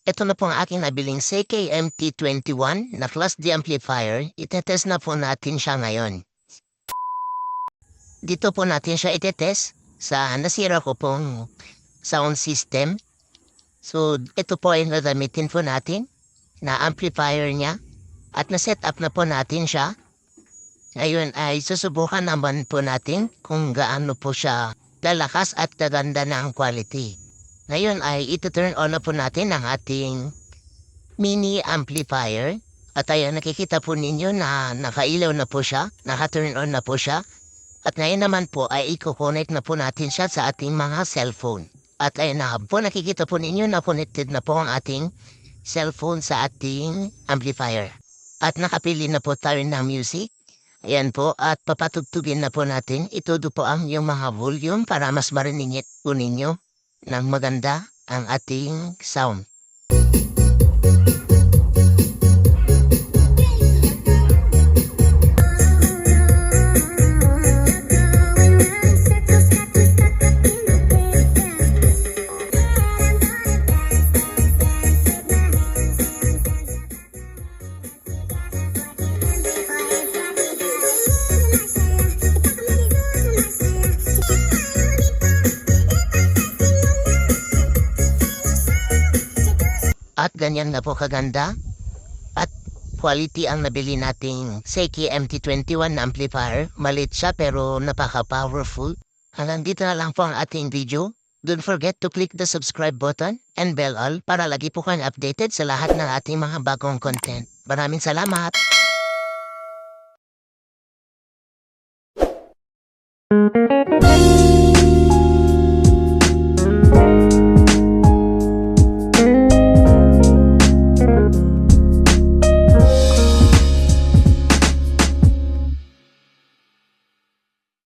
Ito na po ang aking nabiling CKMT21 na Class D amplifier. Itetest na po natin siya ngayon. Dito po natin siya itetest sa nasira ko pong sound system. So, ito po ay gagamitin po natin na amplifier niya at na-set up na po natin siya. Ngayon ay susubukan naman po natin kung gaano po siya lalakas at kaganda na ang quality. Ngayon ay ito-turn on na po natin ang ating mini amplifier. At ayan, nakikita po ninyo na nakailaw na po siya, naka-turn on na po siya. At ngayon naman po ay i-connect na po natin siya sa ating mga cellphone. At ayun na po, nakikita po ninyo na connected na po ang ating cellphone sa ating amplifier. At nakapili na po tayo ng music. Ayan po, at papatugtugin na po natin. Itudo po ang yung mga volume para mas marinig po ninyo ng maganda ang ating sound. At ganyan na po kaganda at quality ang nabili nating Seiki MT21 na amplifier. Malit siya pero napaka-powerful. Hanggang dito na lang po ang ating video. Don't forget to click the subscribe button and bell all para lagi po kayong updated sa lahat ng ating mga bagong content. Maraming salamat!